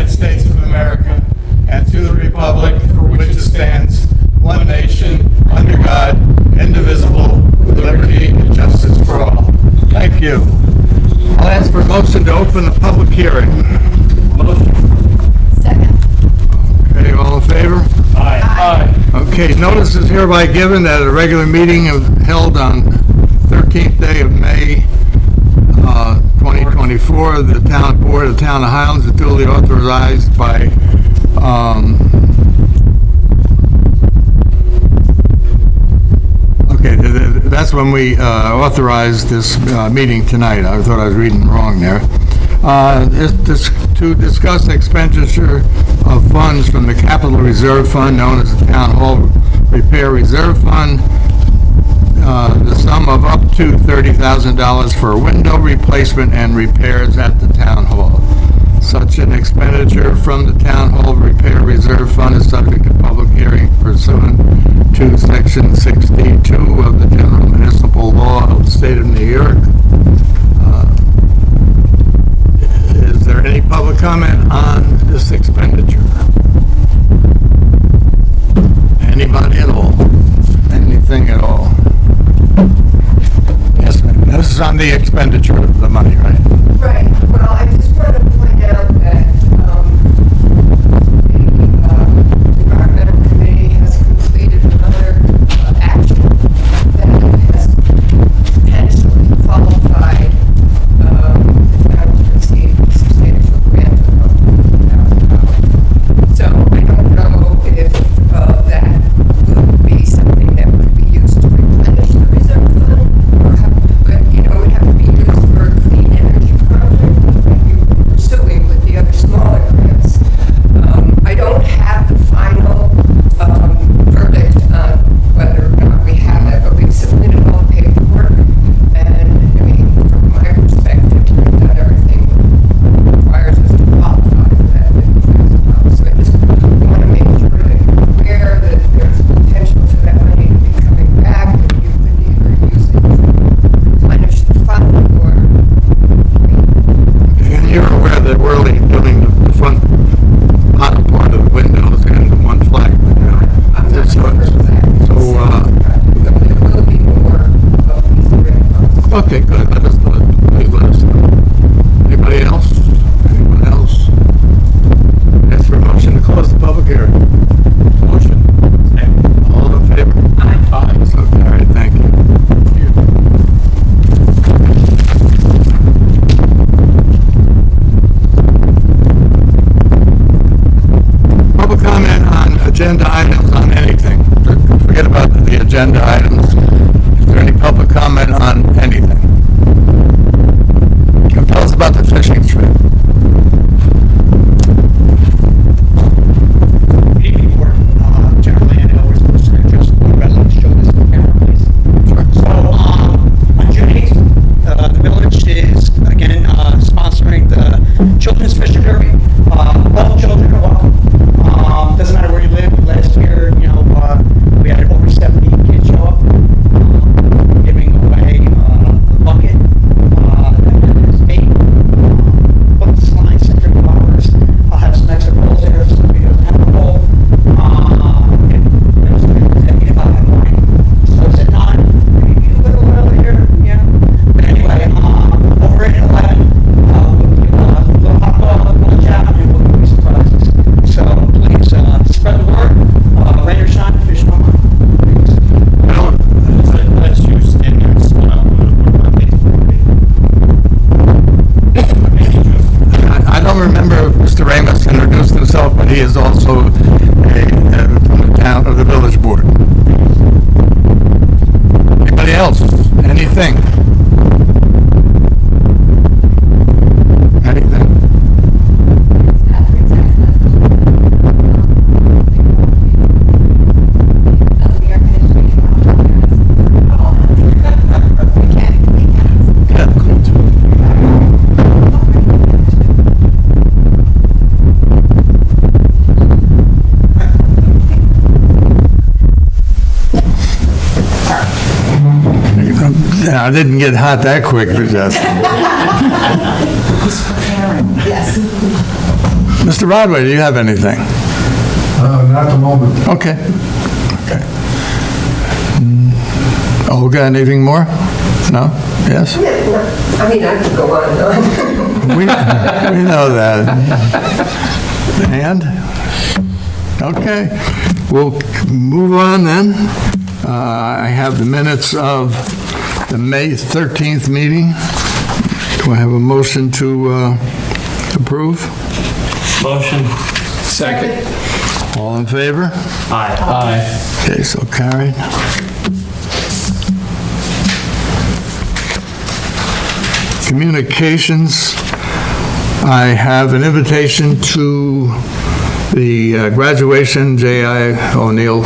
United States of America and to the republic for which it stands, one nation, under God, indivisible, with liberty and justice for all. Thank you. I'll ask for a motion to open the public hearing. Motion. Second. Okay, all in favor? Aye. Okay, notice is hereby given that a regular meeting held on 13th day of May, 2024, the town board of the town of Highlands is duly authorized by, okay, that's when we authorized this meeting tonight. I thought I was reading wrong there. To discuss expenditure of funds from the Capital Reserve Fund, known as the Town Hall Repair Reserve Fund, the sum of up to $30,000 for window replacement and repairs at the Town Hall. Such an expenditure from the Town Hall Repair Reserve Fund is subject to public hearing pursuant to Section 62 of the General Municipal Law of the State of New York. Is there any public comment on this expenditure? Anybody at all? Anything at all? Yes, ma'am. This is on the expenditure of the money, right? Right. Well, I just wanted to point out that the environmental committee has completed another action that has potentially qualified the town to receive a substantial grant of up to $50,000. So I don't know if that would be something that would be used to replenish the reserve fund, or but it would have to be used for a clean energy project that we were pursuing with the other smaller grants. I don't have the final verdict on whether or not we have that, but we've submitted all the paperwork, and I mean, from my perspective, we've done everything that requires us to qualify for that $50,000. So I just want to make sure that you're aware that there's potential for that money to be coming back, and you could either use it to replenish the fund or. And you're aware that we're only doing the front bottom part of the windows and the one flag window. I'm not sure exactly. So, There will be more of these grant funds. okay, good. Let us know. Please let us know. Anybody else? Anyone else? Ask for a motion to close the public hearing. Motion. All in favor? Aye. So carried. Thank you. Public comment on agenda items on anything. Forget about the agenda items. Is there any public comment on anything? Tell us about the fishing trip. Good evening, Board. General Landau, Solicitor, just would like to show this on camera, please. So, on June 8th, the village is, again, sponsoring the Children's Fishing Derby. All children are welcome. Doesn't matter where you live. Last year, we had over 70 kids show up, giving away a bucket that is bait, hooks, lines, $50. I'll have some extra poles there, so we don't have a pole. And it's at 8 o'clock in the morning. So it's at 9, maybe a little earlier, yeah. But anyway, over at 11, we'll give a little hot dog, lunch out, and we'll give you surprises. So please spread the word. Rain or shine, fish no more. Let's use standards. I don't remember if Mr. Ramos introduced himself, but he is also from the town of the village board. Anybody else? Anything? Anything? Yeah, good. I didn't get hot that quick, but just. Yes. Mr. Rodway, do you have anything? Not at the moment. Okay. Okay. Olga, anything more? No? Yes? I mean, I could go on and on. We know that. And? Okay. We'll move on then. I have the minutes of the May 13th meeting. Do I have a motion to approve? Motion. Second. All in favor? Aye. Aye. Okay, so carried. Communications, I have an invitation to the graduation, J.I. O'Neill.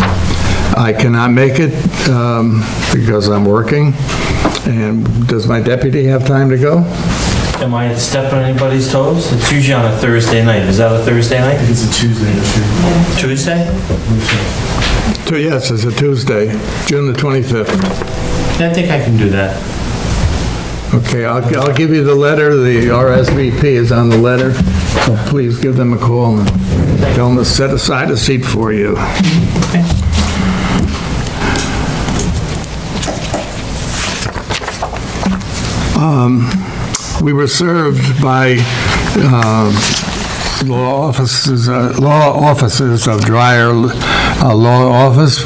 I cannot make it because I'm working. And does my deputy have time to go? Am I stepping on anybody's toes? It's usually on a Thursday night. Is that a Thursday night? It's a Tuesday this year. Tuesday? Yes, it's a Tuesday, June the 25th. I think I can do that. Okay, I'll give you the letter. The RSVP is on the letter, so please give them a call and tell them to set aside a seat for you. We were served by law offices of Dreyer Law Office.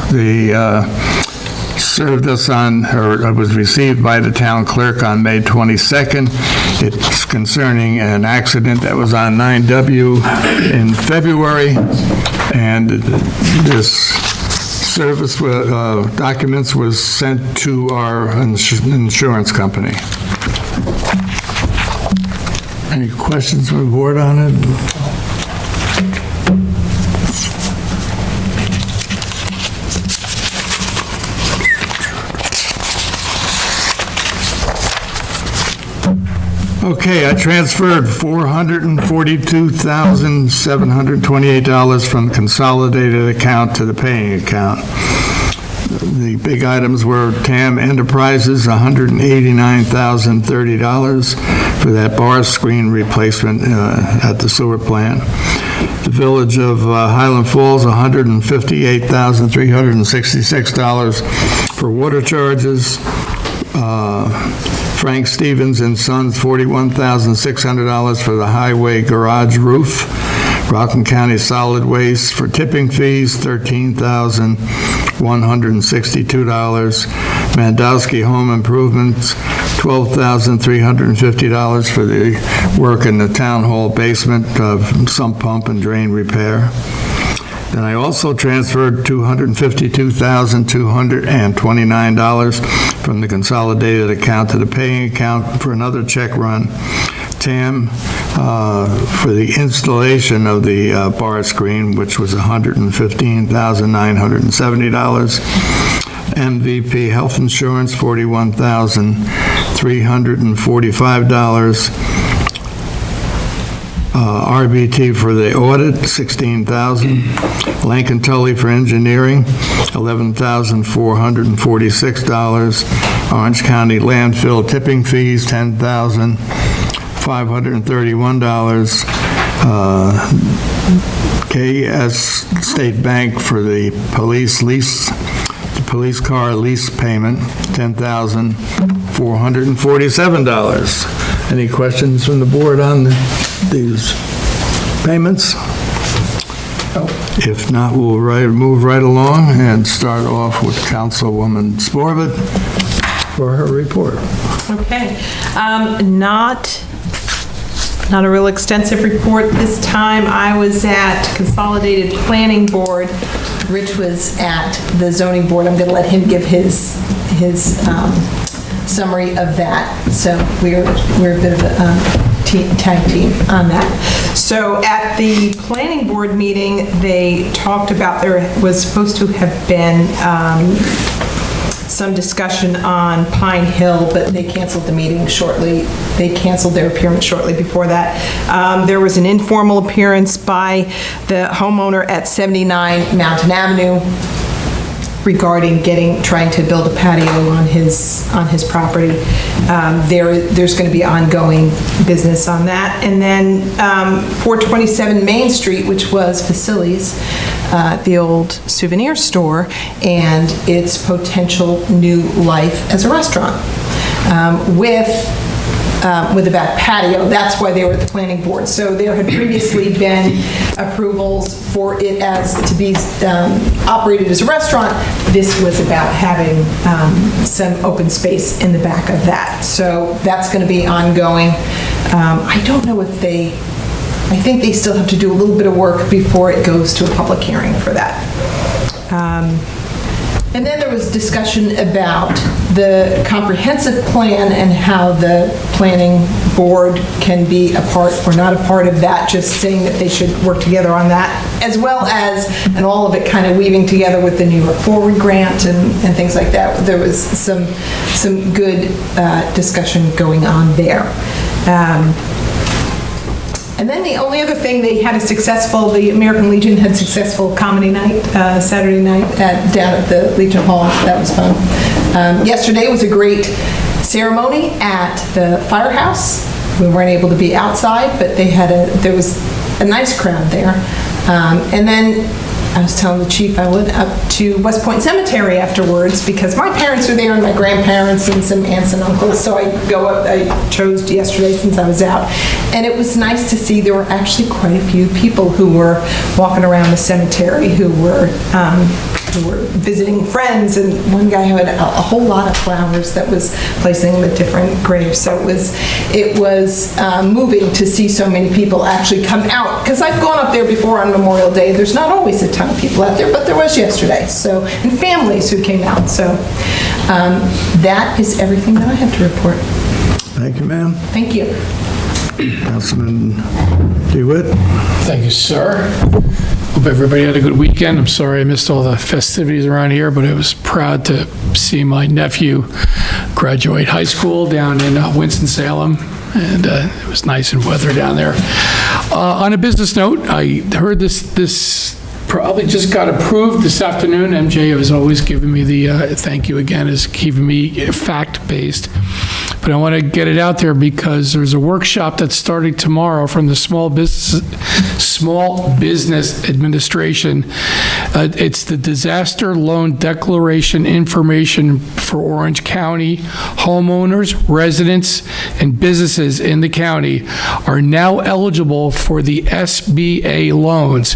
Served us on, or was received by the town clerk on May 22nd. It's concerning an accident that was on 9W in February, and this service documents was sent to our insurance company. Any questions from the board on it? Okay, I transferred $442,728 from the consolidated account to the paying account. The big items were TAM Enterprises, $189,030 for that bar screen replacement at the sewer plant. The Village of Highland Falls, $158,366 for water charges. Frank Stevens and Sons, $41,600 for the highway garage roof. Rockland County Solid Waste for tipping fees, $13,162. Mandowski Home Improvements, $12,350 for the work in the town hall basement, sump pump and drain repair. Then I also transferred $252,229 from the consolidated account to the paying account for another check run. TAM for the installation of the bar screen, which was $115,970. MVP Health Insurance, $41,345. RBT for the audit, $16,000. Lincoln Tully for engineering, $11,446. Orange County landfill tipping fees, $10,531. KS State Bank for the police car lease payment, $10,447. Any questions from the board on these payments? If not, we'll move right along and start off with Councilwoman Sporvet for her report. Okay, not a real extensive report this time. I was at Consolidated Planning Board. Rich was at the Zoning Board. I'm going to let him give his summary of that. So we're a bit of a tag team on that. So at the Planning Board meeting, they talked about there was supposed to have been some discussion on Pine Hill, but they canceled the meeting shortly. They canceled their appearance shortly before that. There was an informal appearance by the homeowner at 79 Mountain Avenue. regarding trying to build a patio on his property. There's going to be ongoing business on that. And then 427 Main Street, which was Vasili's, the old souvenir store, and its potential new life as a restaurant with a back patio. That's why they were at the planning board. So there had previously been approvals for it to be operated as a restaurant. This was about having some open space in the back of that. So that's going to be ongoing. I don't know if I think they still have to do a little bit of work before it goes to a public hearing for that. And then there was discussion about the comprehensive plan and how the planning board can be a part or not a part of that, just saying that they should work together on that, as well as, and all of it kind of weaving together with the New York Forward grant and things like that. There was some good discussion going on there. And then the only other thing, the American Legion had successful comedy night, Saturday night down at the Legion Hall. That was fun. Yesterday was a great ceremony at the firehouse. We weren't able to be outside, but there was a nice crowd there. And then I was telling the chief I went up to West Point Cemetery afterwards because my parents were there and my grandparents and some aunts and uncles. So I chose yesterday since I was out. And it was nice to see there were actually quite a few people who were walking around the cemetery who were visiting friends, and one guy had a whole lot of flowers that was placing them at different graves. So it was moving to see so many people actually come out, because I've gone up there before on Memorial Day. There's not always a ton of people out there, but there was yesterday. So, and families who came out. So that is everything that I have to report. Thank you, ma'am. Thank you. Councilman DeWitt? Thank you, sir. Hope everybody had a good weekend. I'm sorry I missed all the festivities around here, but I was proud to see my nephew graduate high school down in Winston-Salem, and it was nice and weather down there. On a business note, I heard this probably just got approved this afternoon. MJ has always given me the thank you again, is keeping me fact-based. But I want to get it out there because there's a workshop that's starting tomorrow from the Small Business Administration. It's the Disaster Loan Declaration Information for Orange County. Homeowners, residents, and businesses in the county are now eligible for the SBA loans.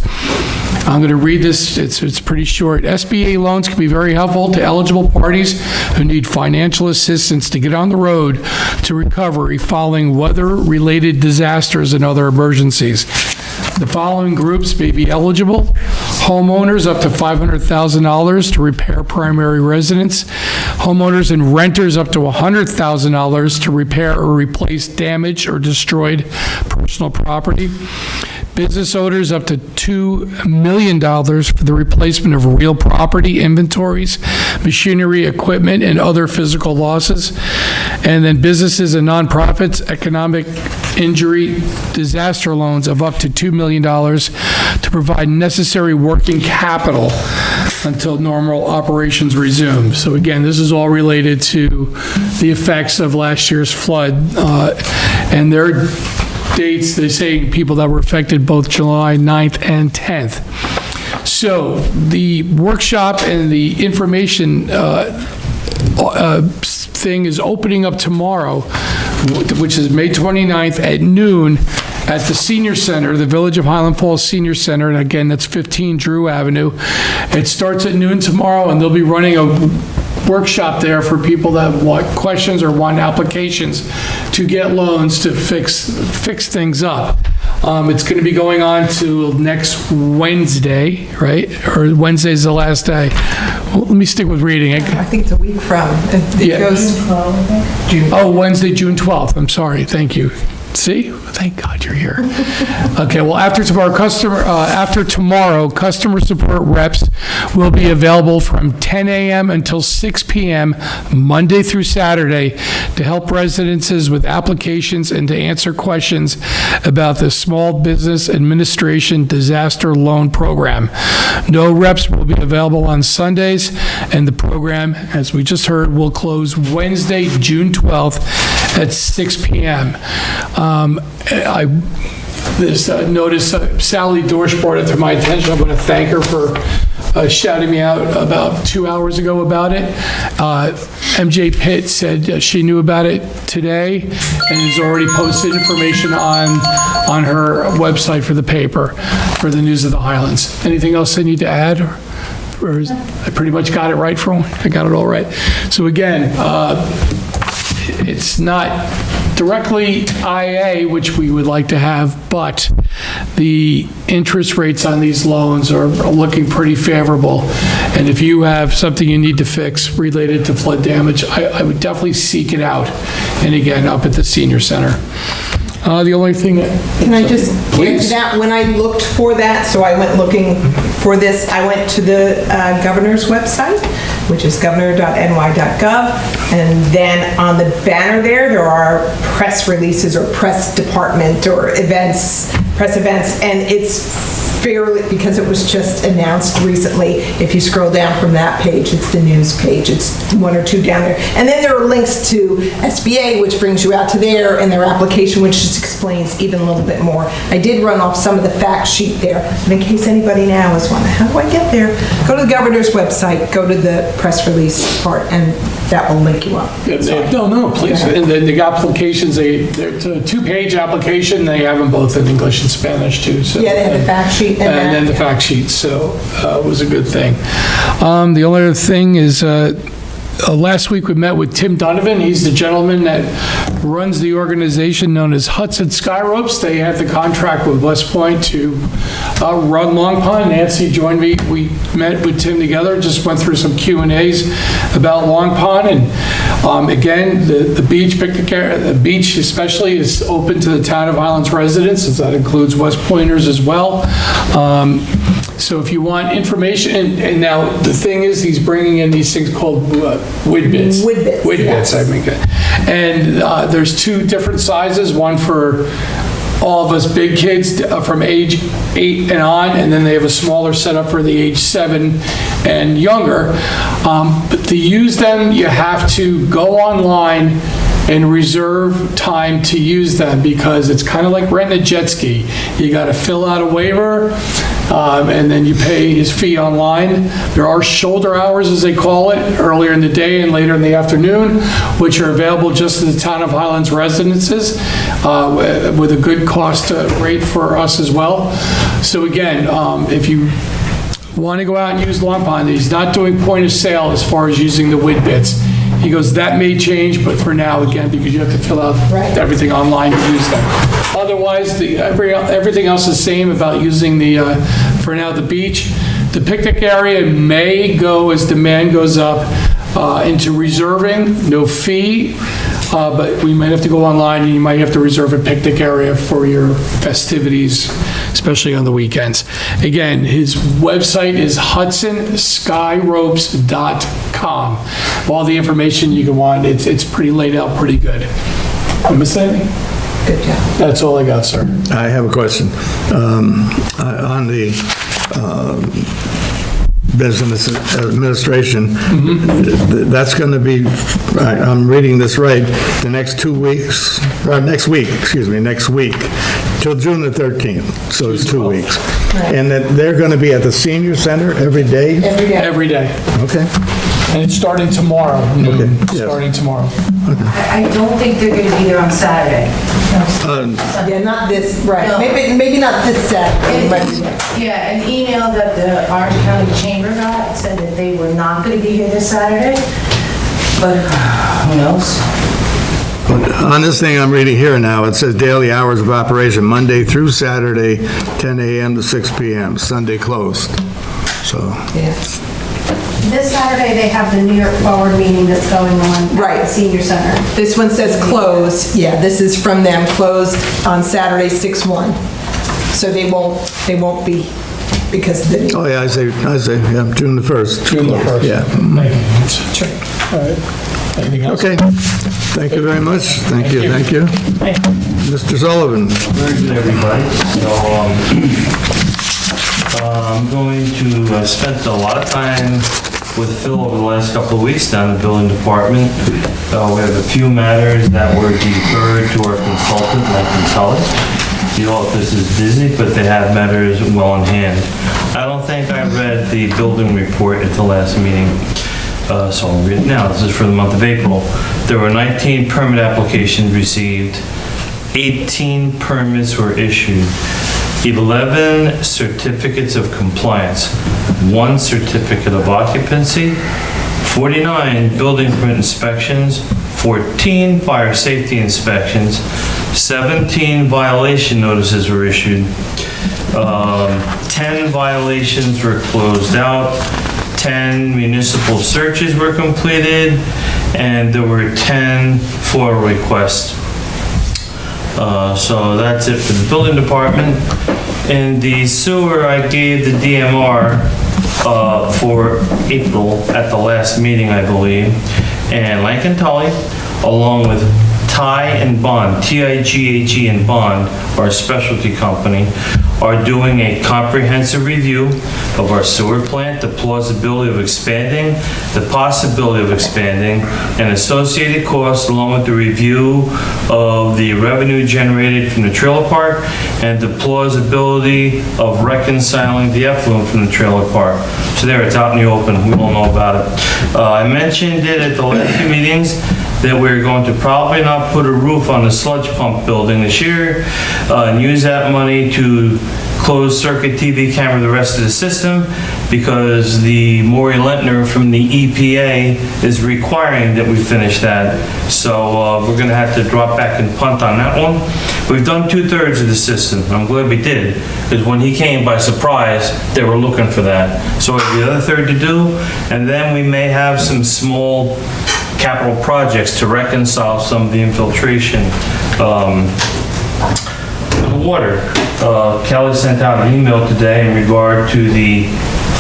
I'm going to read this. It's pretty short. SBA loans can be very helpful to eligible parties who need financial assistance to get on the road to recovery following weather-related disasters and other emergencies. The following groups may be eligible: homeowners up to $500,000 to repair primary residence, homeowners and renters up to $100,000 to repair or replace damaged or destroyed personal property, business owners up to $2 million for the replacement of real property, inventories, machinery, equipment, and other physical losses, and then businesses and nonprofits, economic injury disaster loans of up to $2 million to provide necessary working capital until normal operations resume. So again, this is all related to the effects of last year's flood, and their dates, they say people that were affected both July 9th and 10th. So the workshop and the information thing is opening up tomorrow, which is May 29th at noon at the Senior Center, the Village of Highland Falls Senior Center, and again, that's 15 Drew Avenue. It starts at noon tomorrow, and they'll be running a workshop there for people that want questions or want applications to get loans to fix things up. It's going to be going on to next Wednesday, right? Or Wednesday's the last day. Well, let me stick with reading. I think it's a week from. It Yeah. goes June. Oh, Wednesday, June 12th. I'm sorry. Thank you. See? Thank God you're here. Okay, well, after tomorrow, customer support reps will be available from 10 a.m. until 6 p.m., Monday through Saturday, to help residents with applications and to answer questions about the Small Business Administration Disaster Loan Program. No reps will be available on Sundays, and the program, as we just heard, will close Wednesday, June 12th at 6 p.m. I noticed Sally Dorsch brought it to my attention. I want to thank her for shouting me out about 2 hours ago about it. MJ Pitt said she knew about it today and has already posted information on her website for the paper, for the News of the Highlands. Anything else I need to add? Or I pretty much got it right I got it all right. So again, it's not directly IA, which we would like to have, but the interest rates on these loans are looking pretty favorable. And if you have something you need to fix related to flood damage, I would definitely seek it out. And again, up at the senior center. The only thing that... Can I just add to Please. that? When I looked for that, so I went looking for this, I went to the governor's website, which is governor.ny.gov, and then on the banner there are press releases or press department or events, press events, and it's fairly, because it was just announced recently, if you scroll down from that page, it's the news page, it's one or two down there. And then there are links to SBA, which brings you out to there, and their application, which just explains even a little bit more. I did run off some of the fact sheet there, but in case anybody now is wondering, how do I get there? Go to the governor's website, go to the press release part, and that will link you up. No, please. And then the applications, it's a two-page application. They have them both in English and Spanish too. So. Yeah, they have the fact sheet. And then the fact sheet, so it was a good thing. The only other thing is, last week we met with Tim Donovan. He's the gentleman that runs the organization known as Hudson Sky Ropes. They have the contract with West Point to run Long Pond. Nancy joined me. We met with Tim together, just went through some Q&As about Long Pond. And again, the beach picnic area, the beach especially, is open to the town of Highlands residents. That includes West Pointers as well. So if you want information, and now the thing is, he's bringing in these things called Widbits. Widbits, I make it. And there's two different sizes, one for all of us big kids from age 8 and on, and then they have a smaller setup for the age 7 and younger. But to use them, you have to go online and reserve time to use them, because it's kind of like renting a jet ski. You got to fill out a waiver, and then you pay his fee online. There are shoulder hours, as they call it, earlier in the day and later in the afternoon, which are available just to the town of Highlands residences, with a good cost rate for us as well. So again, if you want to go out and use Long Pond, he's not doing point of sale as far as using the Widbits. He goes, that may change, but for now, again, because you have to fill out everything online to use them. Otherwise, everything else is the same about using for now, the beach. The picnic area may go, as demand goes up, into reserving, no fee, but we might have to go online, and you might have to reserve a picnic area for your festivities, especially on the weekends. Again, his website is hudsonskyropes.com. All the information you can want, it's pretty laid out pretty good. Did I miss anything? Good job. That's all I got, sir. I have a question. On the business administration, that's going to be, I'm reading this right, the next 2 weeks, next week, till June the 13th, so it's 2 weeks. And that they're going to be at the senior center every day? Every day. Okay. And it's starting tomorrow, noon. Okay, yes. Starting tomorrow. I don't think they're gonna be there on Saturday. Yeah, not this, right. Maybe not this Saturday, but Yeah, an email that the Orange County Chamber got said that they were not gonna be here this Saturday, but who knows? On this thing I'm reading here now, it says daily hours of operation, Monday through Saturday, 10 a.m. to 6 p.m., Sunday closed. So, yeah. This Saturday, they have the New York Forward meeting that's going on at Right. the senior center. This one says closed, yeah, this is from them, closed on Saturday, 6/1. So they won't be, because the, Oh, yeah, I say, yeah, June the 1st. June the 1st. Yeah. Thank you, Nancy. All right. Anything else? Okay, thank you very much. Thank you. Mr. Sullivan. Very good, everybody. So, I'm going to, I spent a lot of time with Phil over the last couple of weeks down in the building department. We have a few matters that were deferred to our consultant, Lincoln Tully. The office is busy, but they have matters well in hand. I don't think I read the building report at the last meeting, so I'll read it now. This is for the month of April. There were 19 permit applications received, 18 permits were issued, 11 certificates of compliance, 1 certificate of occupancy, 49 building permit inspections, 14 fire safety inspections, 17 violation notices were issued, 10 violations were closed out, 10 municipal searches were completed, and there were 10 FOIA requests. So that's it for the building department. In the sewer, I gave the DMR for April at the last meeting, I believe. And Lincoln Tully, along with Ty and Bond, T-I-G-H-E and Bond, our specialty company, are doing a comprehensive review of our sewer plant, the plausibility of expanding, the possibility of expanding, and associated costs, along with the review of the revenue generated from the trailer park and the plausibility of reconciling the effluent from the trailer park. So there, it's out in the open. We all know about it. I mentioned it at the last few meetings that we're going to probably not put a roof on the sludge pump building this year and use that money to closed circuit TV camera the rest of the system, because the Maury Lentner from the EPA is requiring that we finish that. So we're gonna have to drop back and punt on that one. We've done 2/3 of the system. I'm glad we did, because when he came by surprise, they were looking for that. So we have the other third to do, and then we may have some small capital projects to reconcile some of the infiltration in the water. Kelly sent out an email today in regard to the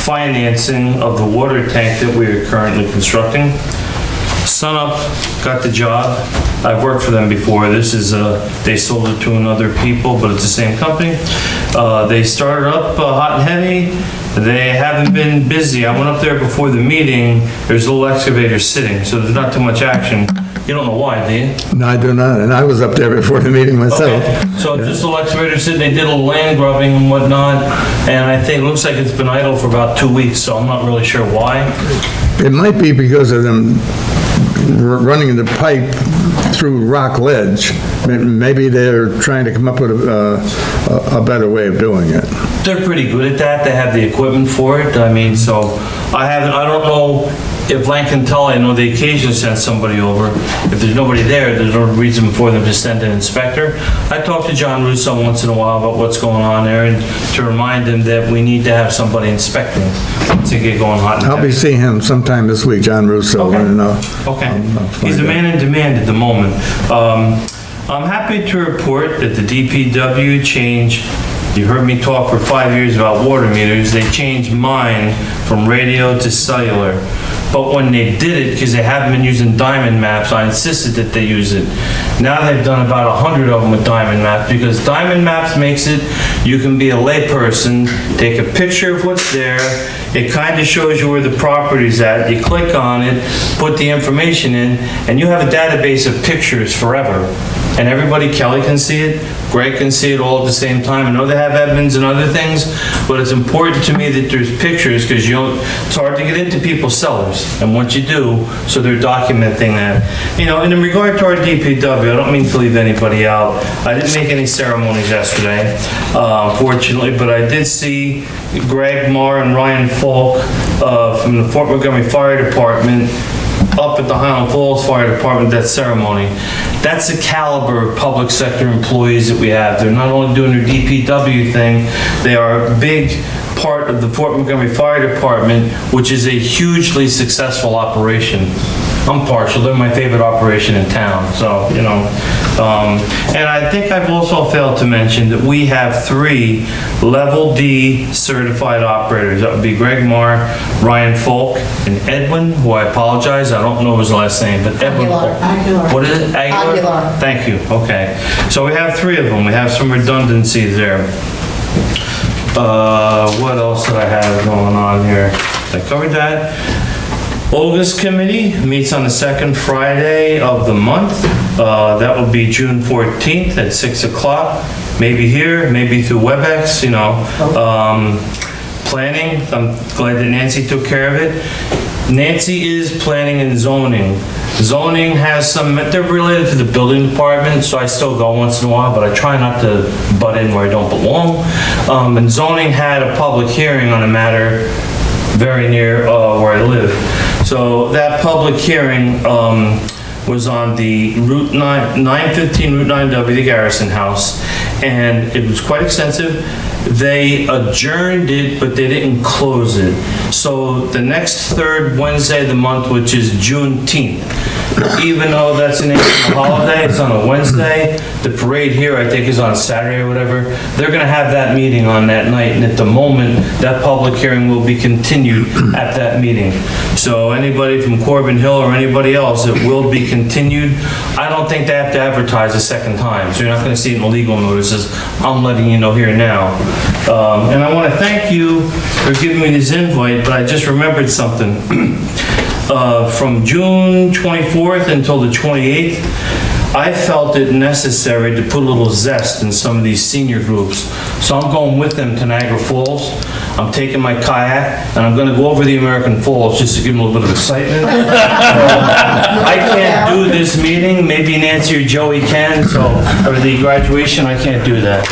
financing of the water tank that we are currently constructing. Sunup got the job. I've worked for them before. This is, they sold it to another people, but it's the same company. They started up hot and heavy. They haven't been busy. I went up there before the meeting. There's a little excavator sitting, so there's not too much action. You don't know why, do you? No, I do not, and I was up there before the meeting myself. Okay. So just a little excavator sitting, they did a little land grubbing and whatnot, and I think, it looks like it's been idle for about 2 weeks, so I'm not really sure why. It might be because of them running the pipe through rock ledge. Maybe they're trying to come up with a better way of doing it. They're pretty good at that. They have the equipment for it. I mean, so I don't know if Lincoln Tully, I know they occasionally send somebody over. If there's nobody there, there's no reason for them to send an inspector. I talk to John Russo once in a while about what's going on there, and to remind him that we need to have somebody inspecting to get going hot and I'll be heavy. seeing him sometime this week, John Russo. Okay. And, Okay. I'll He's the find out. man in demand at the moment. I'm happy to report that the DPW changed, you heard me talk for 5 years about water meters, they changed mine from radio to cellular. But when they did it, because they haven't been using diamond maps, I insisted that they use it. Now they've done about 100 of them with diamond maps, because diamond maps makes it, you can be a layperson, take a picture of what's there, it kind of shows you where the property's at, you click on it, put the information in, and you have a database of pictures forever. And everybody, Kelly can see it, Greg can see it all at the same time. I know they have Edmunds and other things, but it's important to me that there's pictures, because it's hard to get into people's cellars. And once you do, so they're documenting that. You know, and in regard to our DPW, I don't mean to leave anybody out. I didn't make any ceremonies yesterday, fortunately, but I did see Greg Marr and Ryan Falk from the Fort Montgomery Fire Department up at the Highland Falls Fire Department, that ceremony. That's the caliber of public sector employees that we have. They're not only doing their DPW thing, they are a big part of the Fort Montgomery Fire Department, which is a hugely successful operation. I'm partial, they're my favorite operation in town, so, you know. And I think I've also failed to mention that we have 3 Level D certified operators. That would be Greg Marr, Ryan Folk, and Edwin, who I apologize, I don't know his last name, but Edwin. Aguilar. What is it? Aguilar. Thank you, okay. So we have 3 of them, we have some redundancy there. What else did I have going on here? I covered that. August Committee meets on the second Friday of the month. That will be June 14th at 6 o'clock. Maybe here, maybe through WebEx, you know. Planning, I'm glad that Nancy took care of it. Nancy is planning and zoning. Zoning has some, they're related to the building department, so I still go once in a while, but I try not to butt in where I don't belong. And zoning had a public hearing on a matter very near where I live. So that public hearing was on the Route 915 Route 9W, the Garrison House, and it was quite extensive. They adjourned it, but they didn't close it. So the next third Wednesday of the month, which is Juneteenth, even though that's a national holiday, it's on a Wednesday. The parade here, I think, is on Saturday or whatever. They're gonna have that meeting on that night, and at the moment, that public hearing will be continued at that meeting. So anybody from Corbin Hill or anybody else, it will be continued. I don't think they have to advertise a second time, so you're not gonna see it in the legal notices. I'm letting you know here now. And I want to thank you for giving me this invite, but I just remembered something. From June 24th until the 28th, I felt it necessary to put a little zest in some of these senior groups. So I'm going with them to Niagara Falls. I'm taking my kayak, and I'm going to go over the American Falls just to give them a little bit of excitement. I can't do this meeting. Maybe Nancy or Joey can, so, or the graduation, I can't do that.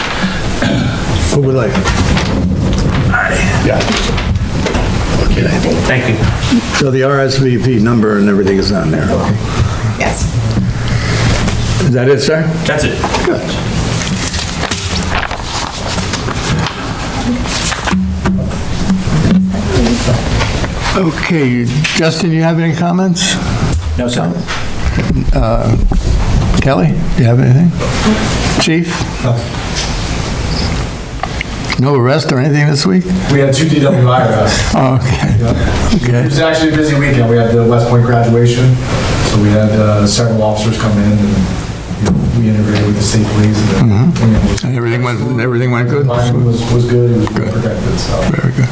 Who would like? Yeah. Okay. Thank you. So the RSVP number and everything is on there, okay? Yes. Is that it, sir? That's it. Good. Okay, Justin, you have any comments? No, sir. Kelly, do you have anything? Chief? No arrest or anything this week? We had 2 DWI arrests. Oh, okay. It Okay. was actually a busy weekend. We had the West Point graduation, so we had several officers come in, and we integrated with the state police. And everything went good? The environment was good. It was well protected, so. Very good.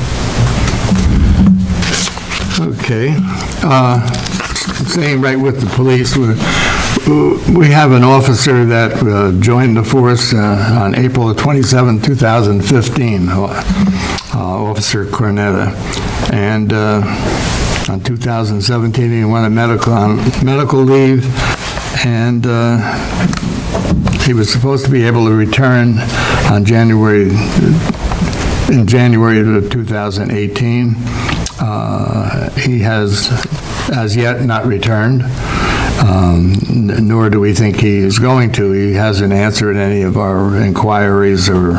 Okay. Staying right with the police, we have an officer that joined the force on April 27, 2015, Officer Cornetta. And on 2017, he went on medical leave, and he was supposed to be able to return on in January of 2018. He has as yet not returned, nor do we think he is going to. He hasn't answered any of our inquiries or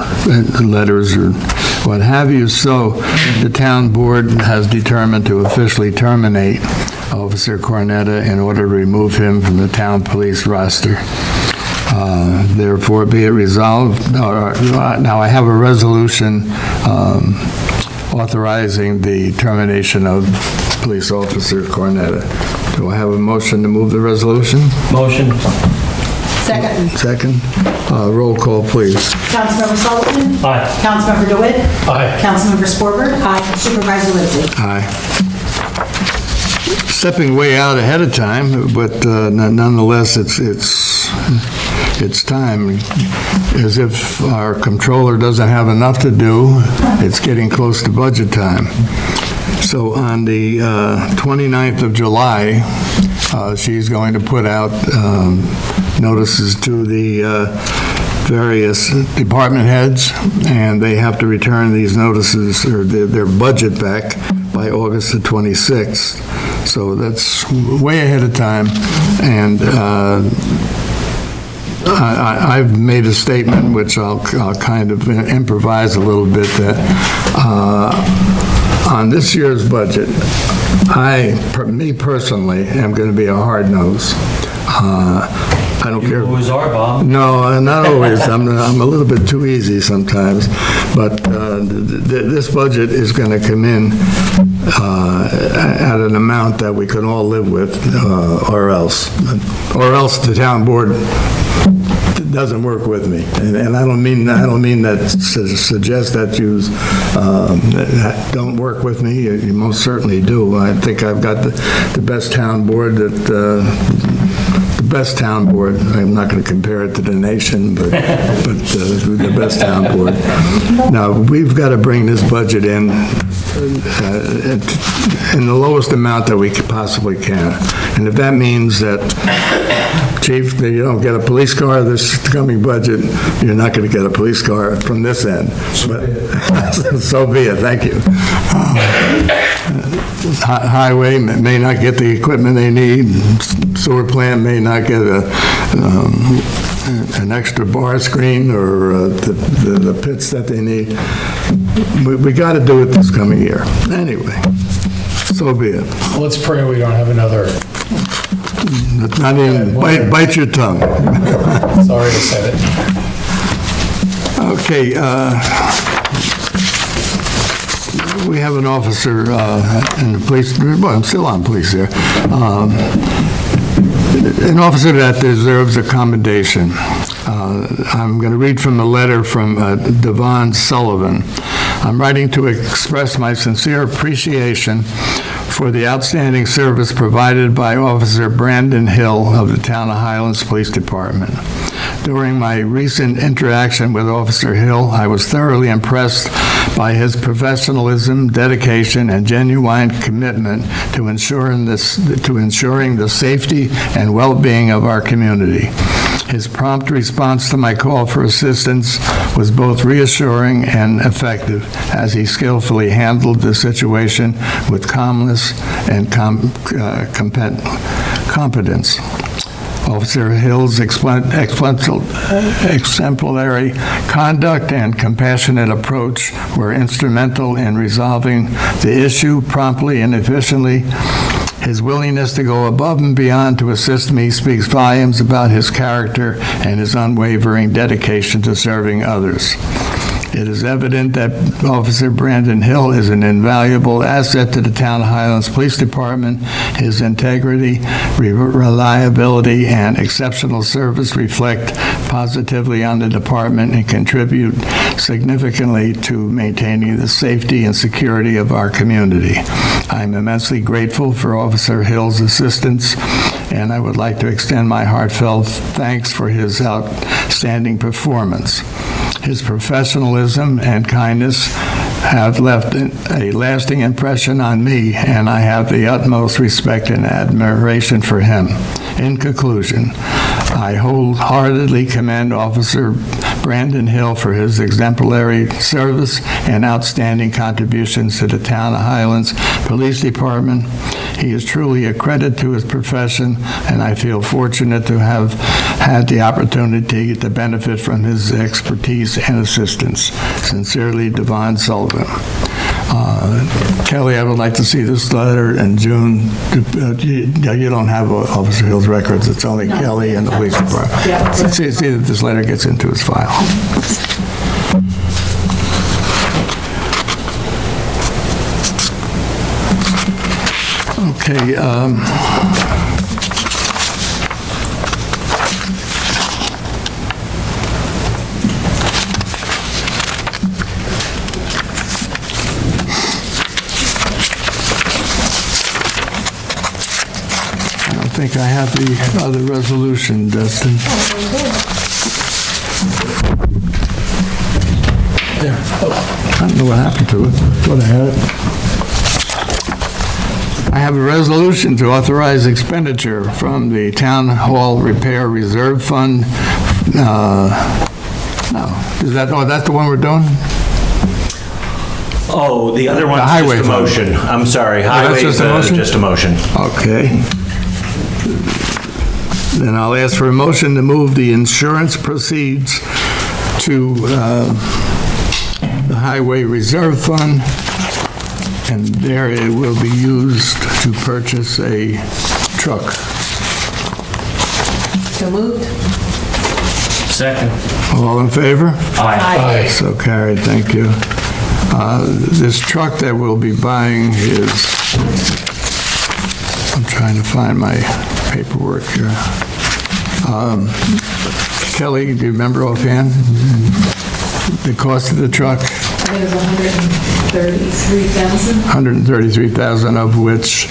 letters or what have you. So the town board has determined to officially terminate Officer Cornetta in order to remove him from the town police roster. Therefore, be it resolved, now I have a resolution authorizing the termination of Police Officer Cornetta. Do I have a motion to move the resolution? Motion. Second. Second. Roll call, please. Councilmember Sullivan? Aye. Councilmember DeWitt? Aye. Councilmember Sporber? Aye. Supervisor Lindsay? Aye. Stepping way out ahead of time, but nonetheless, it's time. As if our controller doesn't have enough to do, it's getting close to budget time. So on the 29th of July, she's going to put out notices to the various department heads, and they have to return these notices or their budget back by August the 26th. So that's way ahead of time, and I've made a statement, which I'll kind of improvise a little bit, that on this year's budget, me personally, am going to be a hard nose. I don't care. You always are, Bob. No, not always. I'm a little bit too easy sometimes, but this budget is going to come in at an amount that we can all live with, or else the town board doesn't work with me, and I don't mean that to suggest that you don't work with me. You most certainly do. I think I've got the best town board the best town board. I'm not going to compare it to the nation, but the best town board. Now, we've got to bring this budget in the lowest amount that we possibly can. And if that means that, Chief, that you don't get a police car this coming budget, you're not going to get a police car from this end. But so be it. Thank you. Highway may not get the equipment they need. Sewer plant may not get an extra bar screen or the pits that they need. We got to do it this coming year. Anyway, so be it. Let's pray we don't have another. Not even, bite your tongue. Sorry I said it. Okay, we have an officer in the police, well, I'm still on police here, an officer that deserves a commendation. I'm going to read from a letter from Devon Sullivan. I'm writing to express my sincere appreciation for the outstanding service provided by Officer Brandon Hill of the Town of Highlands Police Department. During my recent interaction with Officer Hill, I was thoroughly impressed by his professionalism, dedication, and genuine commitment to ensuring the safety and well-being of our community. His prompt response to my call for assistance was both reassuring and effective, as he skillfully handled the situation with calmness and competence. Officer Hill's exemplary conduct and compassionate approach were instrumental in resolving the issue promptly and efficiently. His willingness to go above and beyond to assist me speaks volumes about his character and his unwavering dedication to serving others. It is evident that Officer Brandon Hill is an invaluable asset to the Town of Highlands Police Department. His integrity, reliability, and exceptional service reflect positively on the department and contribute significantly to maintaining the safety and security of our community. I'm immensely grateful for Officer Hill's assistance, and I would like to extend my heartfelt thanks for his outstanding performance. His professionalism and kindness have left a lasting impression on me, and I have the utmost respect and admiration for him. In conclusion, I wholeheartedly commend Officer Brandon Hill for his exemplary service and outstanding contributions to the Town of Highlands Police Department. He is truly a credit to his profession, and I feel fortunate to have had the opportunity to benefit from his expertise and assistance. Sincerely, Devon Sullivan. Kelly, I would like to see this letter in June. You don't have Officer Hill's records. It's only Kelly and the police department. See that this letter gets into his file. Okay. I think I have the other resolution, Dustin. There. I don't know what happened to it. Thought I had it. I have a resolution to authorize expenditure from the Town Hall Repair Reserve Fund. No, is that, oh, that's the one we're doing? Oh, the other one's highway just a fund. motion. I'm sorry, that's highway's just a motion? just a motion. Okay. Then I'll ask for a motion to move the insurance proceeds to the Highway Reserve Fund, and there it will be used to purchase a truck. So moved? Second. All in favor? Aye. So carried, thank you. This truck that we'll be buying is, I'm trying to find my paperwork here. Kelly, do you remember offhand the cost of the truck? I think it was 133,000. 133,000 of which,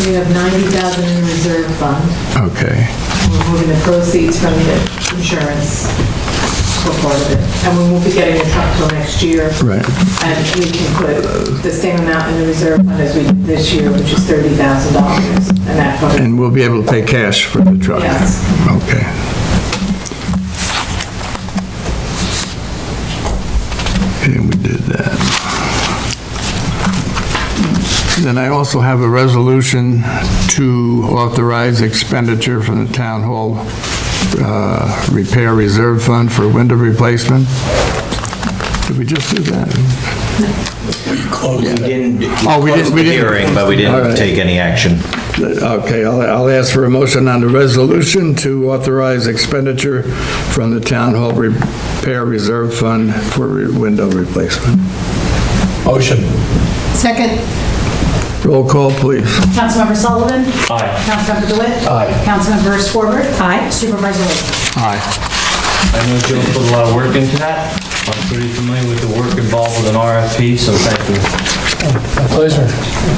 We have 90,000 in the reserve fund. okay, We're moving the proceeds from the insurance for part of it. And we won't be getting a truck till next year. right. And we can put the same amount in the reserve fund as we did this year, which is $30,000. And that covers. And we'll be able to pay cash for the truck? Yes. Okay. Okay, we did that. Then I also have a resolution to authorize expenditure from the Town Hall Repair Reserve Fund for window replacement. Did we just do that? We didn't, Oh, we didn't- closed we the didn't. hearing, but we All didn't right. take any action. Okay, I'll ask for a motion on the resolution to authorize expenditure from the Town Hall Repair Reserve Fund for window replacement. Motion. Second? Roll call, please. Councilmember Sullivan? Aye. Councilmember DeWitt? Aye. Councilmember Scorber? Aye. Supervisor Lee? Aye. I know Joe put a lot of work into that. I'm pretty familiar with the work involved with an RFP, so thank you. My pleasure.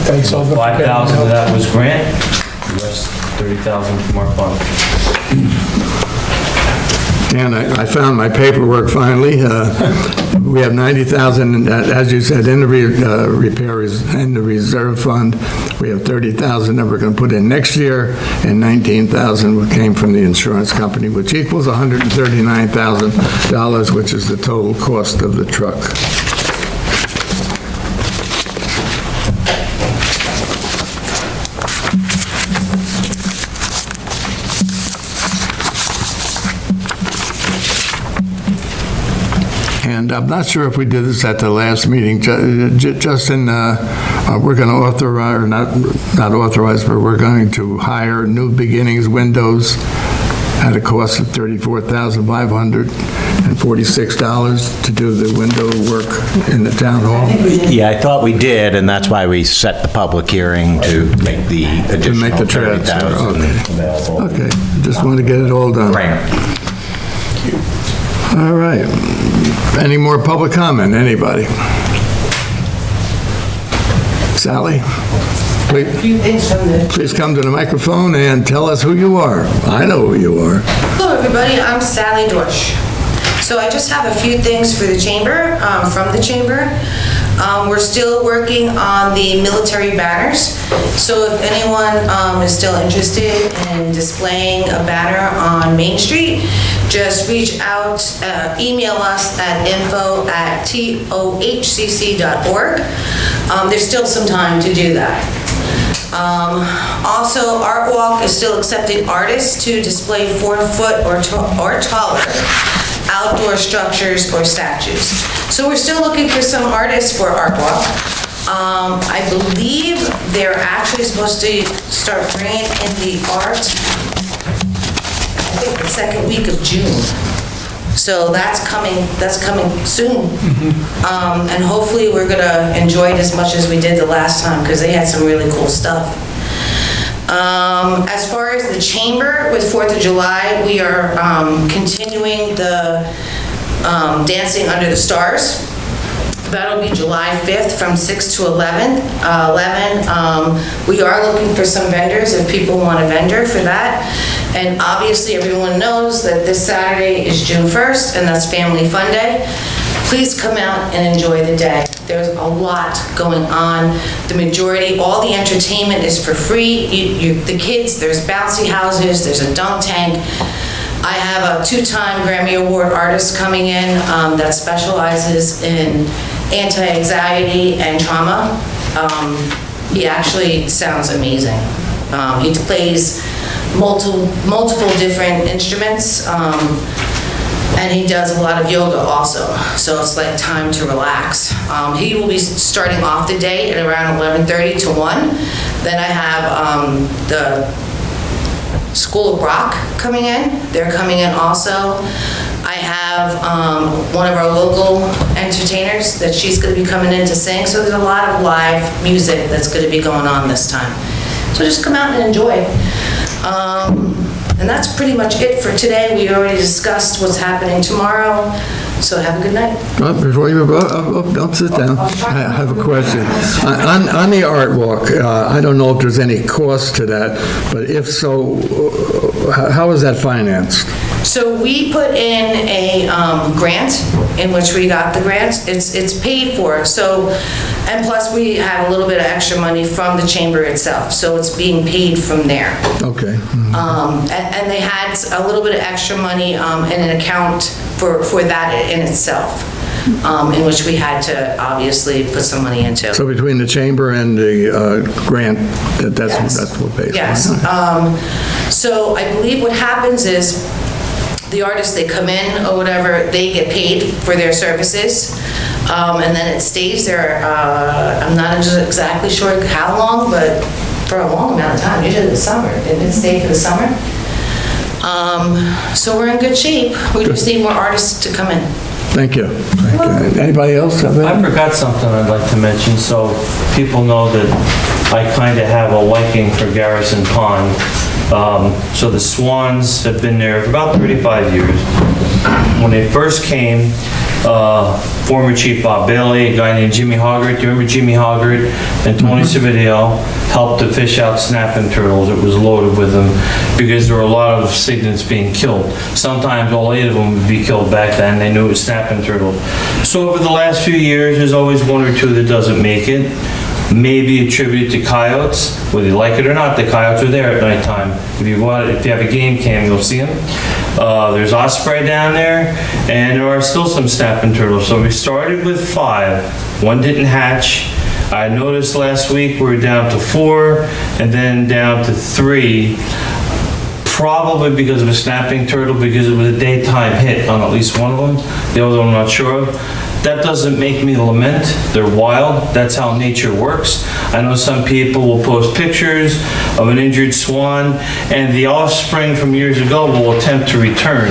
Thanks all. 5,000 of that was grant, the rest 30,000 from our fund. And I found my paperwork finally. We have 90,000, as you said, in the in the reserve fund. We have 30,000 that we're going to put in next year, and 19,000 came from the insurance company, which equals $139,000, which is the total cost of the truck. And I'm not sure if we did this at the last meeting. Justin, we're going to authorize, or not authorize, but we're going to hire New Beginnings Windows at a cost of $34,546 to do the window work in the town hall. Yeah, I thought we did, and that's why we set the public hearing to make the additional the transfer, 30,000 okay. available. Okay, just want to get it all done. Grant. All right. Any more public comment? Anybody? Sally? Please. Few things from the... Please come to the microphone and tell us who you are. I know who you are. Hello, everybody, I'm Sally Dorsch. So I just have a few things for the chamber, from the chamber. We're still working on the military banners. So if anyone is still interested in displaying a banner on Main Street, just reach out, email us at info@tohcc.org. There's still some time to do that. Also, Art Walk is still accepting artists to display 4-foot or taller outdoor structures or statues. So we're still looking for some artists for Art Walk. I believe they're actually supposed to start bringing in the art, I think the second week of June. So that's coming soon. And hopefully we're gonna enjoy it as much as we did the last time, because they had some really cool stuff. As far as the chamber with 4th of July, we are continuing the Dancing Under the Stars. That'll be July 5th from 6 to 11. We are looking for some vendors if people want a vendor for that. And obviously everyone knows that this Saturday is June 1st and that's Family Fun Day. Please come out and enjoy the day. There's a lot going on. The majority, all the entertainment is for free. The kids, there's bouncy houses, there's a dunk tank. I have a two-time Grammy Award artist coming in that specializes in anti-anxiety and trauma. He actually sounds amazing. He plays multiple different instruments, and he does a lot of yoga also, so it's like time to relax. He will be starting off the day at around 11:30 to 1. Then I have the School of Rock coming in. They're coming in also. I have one of our local entertainers that she's going to be coming in to sing, so there's a lot of live music that's going to be going on this time. So just come out and enjoy. And that's pretty much it for today. We already discussed what's happening tomorrow, so have a good night. Well, before you go, don't sit down. I have a question. On the art walk, I don't know if there's any cost to that, but if so, how is that financed? So we put in a grant in which we got the grant. It's paid for. So, and plus we have a little bit of extra money from the chamber itself. So it's being paid from there. Okay. And they had a little bit of extra money in an account for that in itself, in which we had to obviously put some money into. So between the chamber and the grant, that's what pays for it? Yes. So I believe what happens is the artists, they come in or whatever, they get paid for their services, and then it stays there. I'm not exactly sure how long, but for a long amount of time, usually the summer. It stayed for the summer. So we're in good shape. We just need more artists to come in. Thank you. Thank you. Anybody else have I any? forgot something I'd like to mention, so people know that I kind of have a liking for Garrison Pond. So the Swans have been there for about 35 years. When they first came, former Chief Bob Bailey, a guy named Jimmy Hoggart, do you remember Jimmy Hoggart? And Tony Savidio helped to fish out snapping turtles. It was loaded with them because there were a lot of cygnets being killed. Sometimes all 8 of them would be killed back then. They knew it was snapping turtles. So over the last few years, there's always 1 or 2 that doesn't make it. Maybe attributed to coyotes, whether you like it or not. The coyotes are there at nighttime. If you have a game cam, you'll see them. There's osprey down there, and there are still some snapping turtles. So we started with 5. 1 didn't hatch. I noticed last week we were down to 4, and then down to 3. Probably because of a snapping turtle, because it was a daytime hit on at least one of them. The other one I'm not sure of. That doesn't make me lament. They're wild. That's how nature works. I know some people will post pictures of an injured swan, and the offspring from years ago will attempt to return.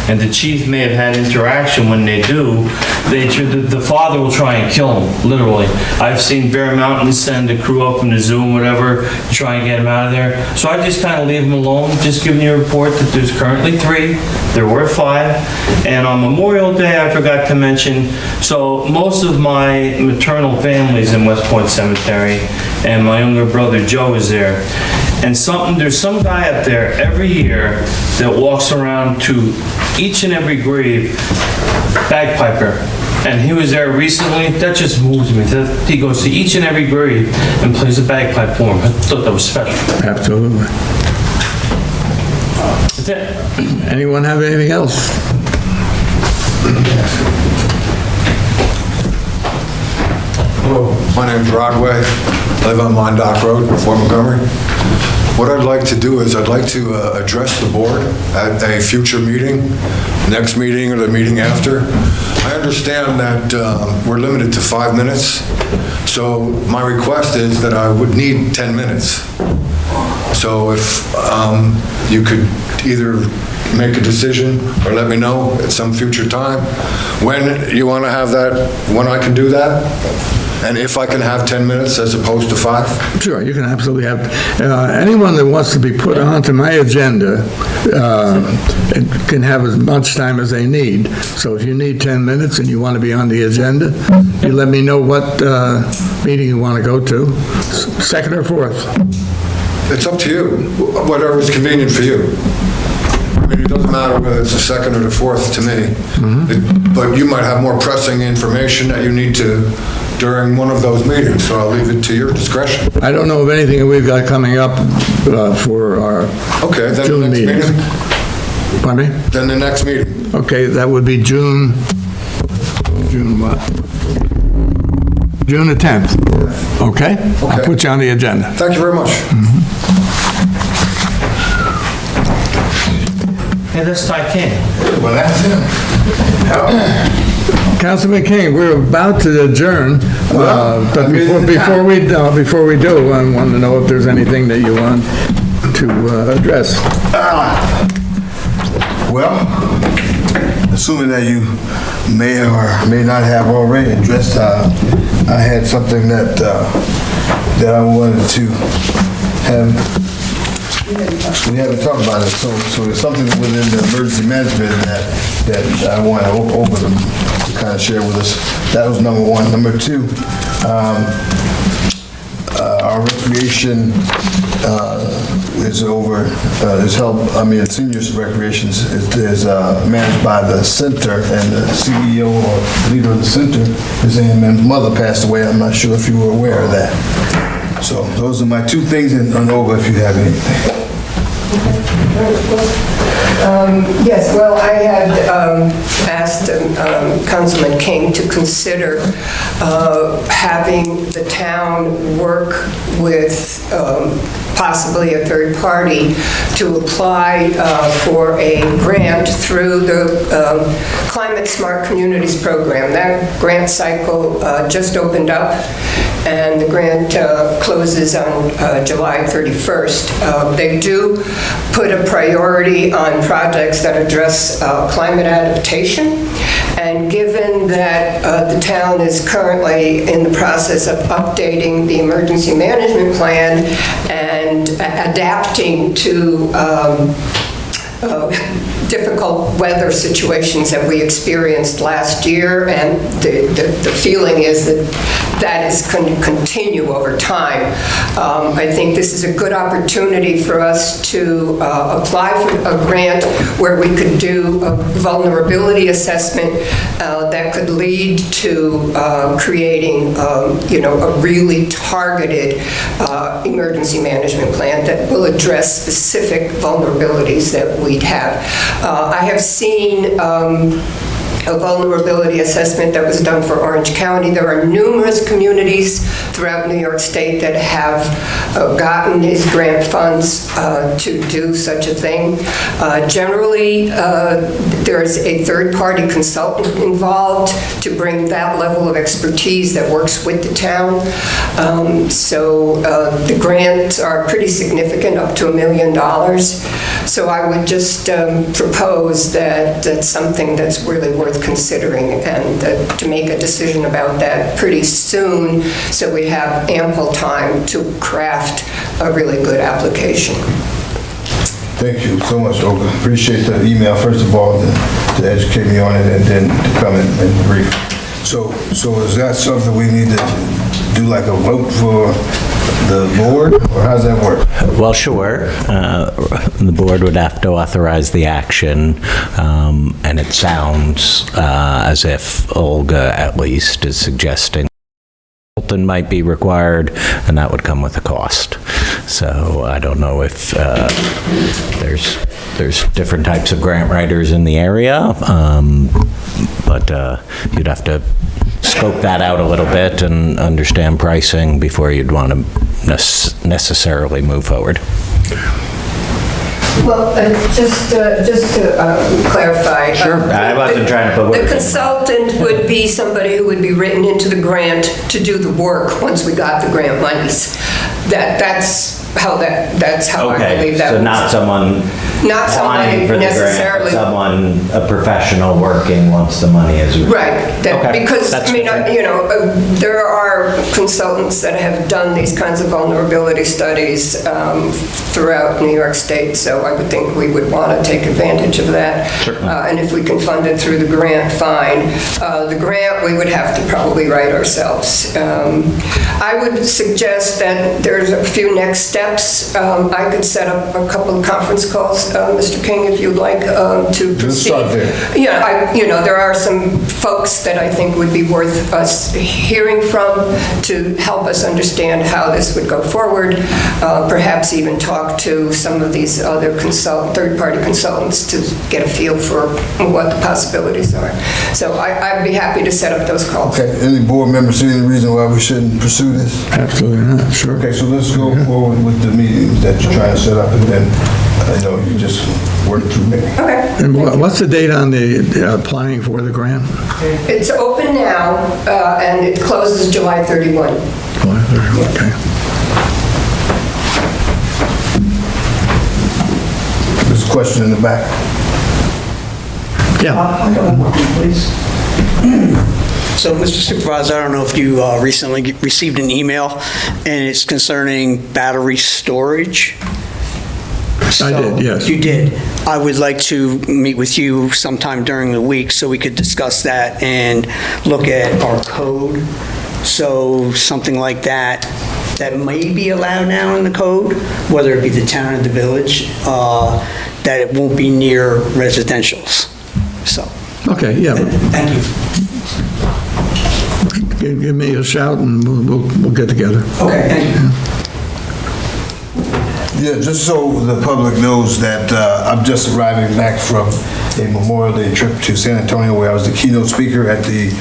And the chief may have had interaction. When they do, the father will try and kill him, literally. I've seen Bear Mountain send a crew up from the zoo and whatever to try and get him out of there. So I just kind of leave him alone, just giving you a report that there's currently 3. There were 5. And on Memorial Day, I forgot to mention, so most of my maternal family's in West Point Cemetery, and my younger brother Joe is there. And there's some guy up there every year that walks around to each and every grave, bagpiper. And he was there recently. That just moves me. He goes to each and every grave and plays a bagpipe for him. I thought that was special. Absolutely. That's it. Anyone have anything else? Hello, my name's Rodway. I live on Mondock Road, Fort Montgomery. What I'd like to do is I'd like to address the board at a future meeting, next meeting or the meeting after. I understand that we're limited to 5 minutes, so my request is that I would need 10 minutes. So if you could either make a decision or let me know at some future time when you want to have that, when I can do that, and if I can have 10 minutes as opposed to 5? Sure, you can absolutely have, anyone that wants to be put onto my agenda can have as much time as they need. So if you need 10 minutes and you want to be on the agenda, you let me know what meeting you want to go to, 2nd or 4th. It's up to you, whatever is convenient for you. I mean, it doesn't matter whether it's the 2nd or the 4th to me, but you might have more pressing information that you need to during one of those meetings, so I'll leave it to your discretion. I don't know of anything that we've got coming up for our Okay, then June the next meetings. meeting? Pardon me? Then the next meeting. Okay, that would be June what? June the 10th. Okay? I'll Okay. put you on the agenda. Thank you very much. Hey, that's Ty King. Well, that's him. Councilman King, we're about to adjourn, but before we do, I want to know if there's anything that you want to address. Well, assuming that you may or may not have already addressed, I had something that I wanted to have. We haven't talked about it, so there's something within the emergency management that I want to open to kind of share with us. That was number one. Number two, our recreation seniors recreation is managed by the center, and the CEO or leader of the center, his mother passed away. I'm not sure if you were aware of that. So those are my two things, and Olga, if you have anything. Yes, well, I had asked Councilman King to consider having the town work with possibly a third party to apply for a grant through the Climate Smart Communities Program. That grant cycle just opened up, and the grant closes on July 31st. They do put a priority on projects that address climate adaptation, and given that the town is currently in the process of updating the emergency management plan and adapting to difficult weather situations that we experienced last year, and the feeling is that that is going to continue over time. I think this is a good opportunity for us to apply for a grant where we could do a vulnerability assessment that could lead to creating a really targeted emergency management plan that will address specific vulnerabilities that we'd have. I have seen a vulnerability assessment that was done for Orange County. There are numerous communities throughout New York State that have gotten these grant funds to do such a thing. Generally, there's a third-party consultant involved to bring that level of expertise that works with the town. So the grants are pretty significant, up to $1 million. So I would just propose that that's something that's really worth considering, and to make a decision about that pretty soon so we have ample time to craft a really good application. Thank you so much, Olga. Appreciate the email, first of all, to educate me on it, and then to come and brief. So is that something we need to do, like a vote for the board, or how does that work? Well, sure. The board would have to authorize the action, and it sounds as if Olga, at least, is suggesting consultant might be required, and that would come with a cost. So I don't know if there's different types of grant writers in the area, but you'd have to scope that out a little bit and understand pricing before you'd want to necessarily move forward. Well, just to clarify. Sure, I wasn't trying to put words in. The consultant would be somebody who would be written into the grant to do the work once we got the grant monies. That's how I believe that. So not someone applying for the necessarily. grant, someone, a professional working once the money is Right, because That's there are consultants that have done these kinds of vulnerability studies throughout New York State, so I would think we would want to take advantage of that. And if we can fund it through the grant, fine. The grant we would have to probably write ourselves. I would suggest that there's a few next steps. I could set up a couple of conference calls, Mr. King, if you'd like, to proceed. Start there. Yeah, there are some folks that I think would be worth us hearing from to help us understand how this would go forward. Perhaps even talk to some of these other third-party consultants to get a feel for what the possibilities are. So I'd be happy to set up those calls. Okay, any board members see any reason why we shouldn't pursue this? Absolutely not, sure. Okay, so let's go forward with the meetings that you're trying to set up, and then, you just work through me. Okay. And what's the date on the applying for the grant? It's open now, and it closes July 31. Okay. There's a question in the back. Yeah. I got one more, please. So, Mr. Supervisor, I don't know if you recently received an email, and it's concerning battery storage. I did, yes. You did. I would like to meet with you sometime during the week so we could discuss that and look at our code. So something like that may be allowed now in the code, whether it be the town or the village, that it won't be near residentials. So. Okay, yeah. Thank you. Give me a shout and we'll get together. Okay, thank you. Yeah, just so the public knows that I'm just arriving back from a Memorial Day trip to San Antonio where I was the keynote speaker at the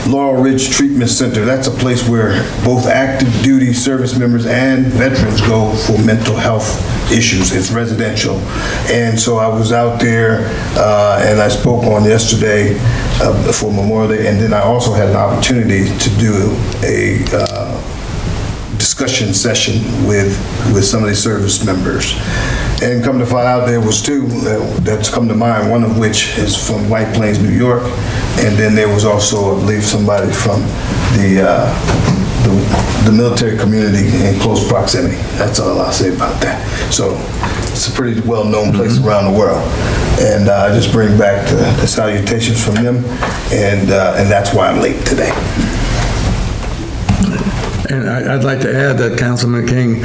Laurel Ridge Treatment Center. That's a place where both active duty service members and veterans go for mental health issues. It's residential. And so I was out there and I spoke on yesterday for Memorial Day, and then I also had an opportunity to do a discussion session with some of these service members. And come to find out, there was two that's come to mind, one of which is from White Plains, New York, and then there was also, I believe, somebody from the military community in close proximity. That's all I'll say about that. So it's a pretty well-known place around the world. And I just bring back the salutations from them, and that's why I'm late today. And I'd like to add that Councilman King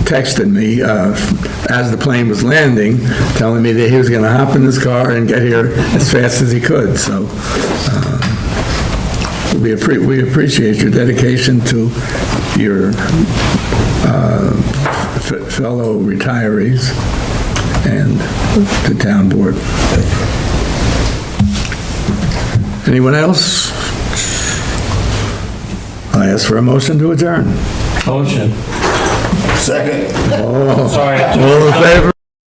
texted me as the plane was landing, telling me that he was going to hop in his car and get here as fast as he could. So we appreciate your dedication to your fellow retirees and the town board. Anyone else? I ask for a motion to adjourn. Motion. Second. Oh, Sorry. all in favor?